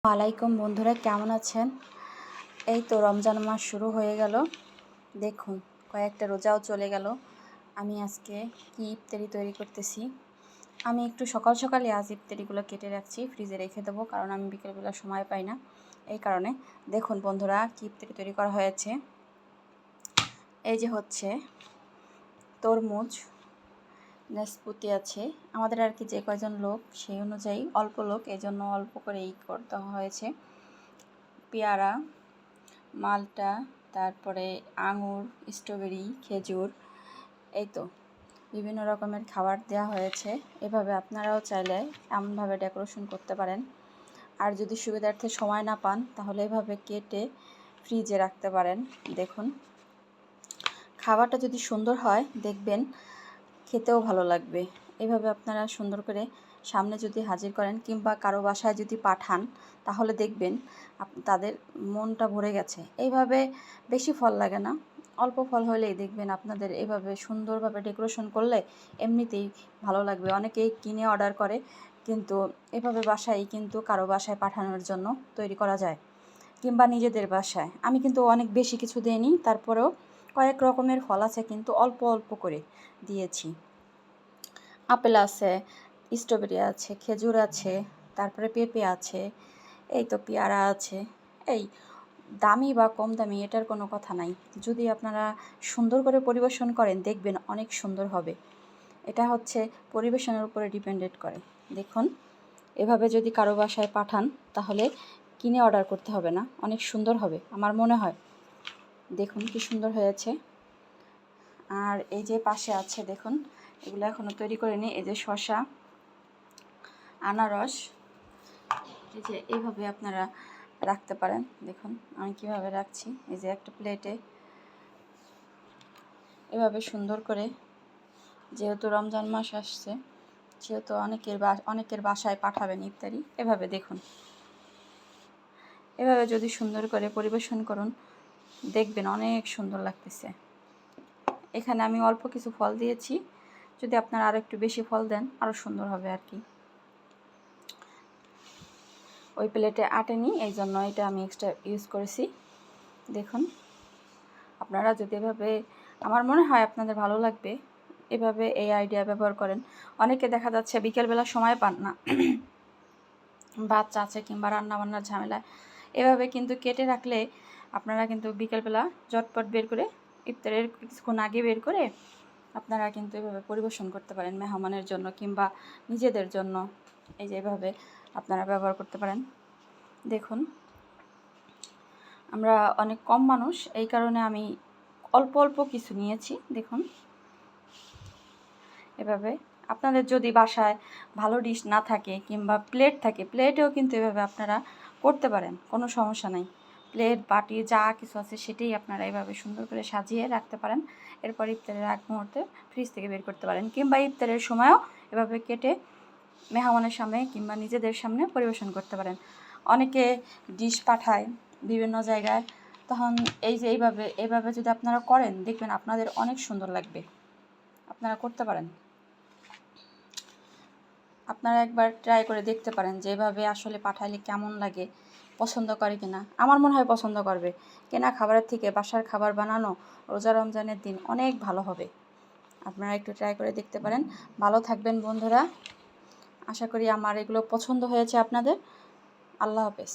ওয়ালাইকুম বন্ধুরা, কেমন আছেন? এই তো রমজান মাস শুরু হয়ে গেল। দেখুন, কয়েকটা রোজাও চলে গেল। আমি আজকে কি ইফতারি তৈরি করতেছি। আমি একটু সকাল সকালে আজ ইফতারিগুলো কেটে রাখছি, ফ্রিজে রেখে দেবো, কারণ আমি বিকেলবেলা সময় পাই না। এই কারণে দেখুন বন্ধুরা, কি ইফতারি তৈরি করা হয়েছে। এই যে হচ্ছে তরমুজ, নাশপাতি আছে। আমাদের আর কি যে কয়জন লোক সেই অনুযায়ী অল্প লোক, এই জন্য অল্প করেই করতে হয়েছে। পেয়ারা, মালটা, তারপরে আঙুর, স্ট্রবেরি, খেজুর, এই তো বিভিন্ন রকমের খাবার দেওয়া হয়েছে। এভাবে আপনারাও চাইলে এমনভাবে ডেকোরেশন করতে পারেন। আর যদি সুবিধার্থে সময় না পান, তাহলে এভাবে কেটে ফ্রিজে রাখতে পারেন। দেখুন, খাবারটা যদি সুন্দর হয় দেখবেন খেতেও ভালো লাগবে। এভাবে আপনারা সুন্দর করে সামনে যদি হাজির করেন কিংবা কারো বাসায় যদি পাঠান, তাহলে দেখবেন তাদের মনটা ভরে গেছে। এইভাবে বেশি ফল লাগে না, অল্প ফল হলেই দেখবেন আপনাদের এইভাবে সুন্দরভাবে ডেকোরেশন করলে এমনিতেই ভালো লাগবে। অনেকেই কিনে অর্ডার করে, কিন্তু এভাবে বাসায় কিন্তু কারো বাসায় পাঠানোর জন্য তৈরি করা যায়, কিংবা নিজেদের বাসায়। আমি কিন্তু অনেক বেশি কিছু দিইনি, তারপরেও কয়েক রকমের ফল আছে, কিন্তু অল্প অল্প করে দিয়েছি। আপেল আছে, স্ট্রবেরি আছে, খেজুর আছে, তারপরে পেঁপে আছে, এই তো পেয়ারা আছে। এই দামি বা কম দামি এটার কোনো কথা নাই, যদি আপনারা সুন্দর করে পরিবেশন করেন দেখবেন অনেক সুন্দর হবে। এটা হচ্ছে পরিবেশনের উপরে ডিপেন্ডেন্ট করে। দেখুন, এভাবে যদি কারো বাসায় পাঠান, তাহলে কিনে অর্ডার করতে হবে না, অনেক সুন্দর হবে আমার মনে হয়। দেখুন কি সুন্দর হয়েছে। আর এই যে পাশে আছে দেখুন, এগুলো এখনও তৈরি করিনি। এই যে শসা, আনারস, এই যে এইভাবে আপনারা রাখতে পারেন। দেখুন আমি কিভাবে রাখছি। এই যে একটা প্লেটে এভাবে সুন্দর করে, যেহেতু রমজান মাস আসছে, সেহেতু অনেকের বাসায় পাঠাবেন ইফতারি। এভাবে দেখুন, এভাবে যদি সুন্দর করে পরিবেশন করুন দেখবেন অনেক সুন্দর লাগতেছে। এখানে আমি অল্প কিছু ফল দিয়েছি, যদি আপনারা আরও একটু বেশি ফল দেন আরও সুন্দর হবে আর কি। ওই প্লেটে আটেনি, এই জন্য এটা আমি এক্সট্রা ইউজ করেছি। দেখুন, আপনারা যদি এভাবে, আমার মনে হয় আপনাদের ভালো লাগবে, এভাবে এই আইডিয়া ব্যবহার করেন। অনেকে দেখা যাচ্ছে বিকেলবেলা সময় পান না, বাচ্চা আছে কিংবা রান্নাবান্নার ঝামেলা, এভাবে কিন্তু কেটে রাখলে আপনারা কিন্তু বিকেলবেলা ঝটপট বের করে, ইফতারের কিছুক্ষণ আগে বের করে আপনারা কিন্তু এভাবে পরিবেশন করতে পারেন মেহমানের জন্য কিংবা নিজেদের জন্য। এই যে এভাবে আপনারা ব্যবহার করতে পারেন। দেখুন, আমরা অনেক কম মানুষ, এই কারণে আমি অল্প অল্প কিছু নিয়েছি। দেখুন, এভাবে আপনাদের যদি বাসায় ভালো ডিশ না থাকে কিংবা প্লেট থাকে, প্লেটেও কিন্তু এভাবে আপনারা করতে পারেন, কোনো সমস্যা নাই। প্লেট, বাটি যা কিছু আছে সেটাই আপনারা এভাবে সুন্দর করে সাজিয়ে রাখতে পারেন। এরপর ইফতারের আগ মুহূর্তে ফ্রিজ থেকে বের করতে পারেন, কিংবা ইফতারের সময়ও এভাবে কেটে মেহমানের সামনে কিংবা নিজেদের সামনে পরিবেশন করতে পারেন। অনেকে ডিশ পাঠায় বিভিন্ন জায়গায়, তখন এই যে এইভাবে যদি আপনারা করেন দেখবেন আপনাদের অনেক সুন্দর লাগবে। আপনারা করতে পারেন, আপনারা একবার ট্রাই করে দেখতে পারেন যে এভাবে আসলে পাঠাইলে কেমন লাগে, পছন্দ করে কিনা। আমার মনে হয় পছন্দ করবে। কেনা খাবারের থেকে বাসার খাবার বানানো রোজা রমজানের দিন অনেক ভালো হবে। আপনারা একটু ট্রাই করে দেখতে পারেন। ভালো থাকবেন বন্ধুরা, আশা করি আমার এগুলো পছন্দ হয়েছে আপনাদের। আল্লাহ হাফেজ।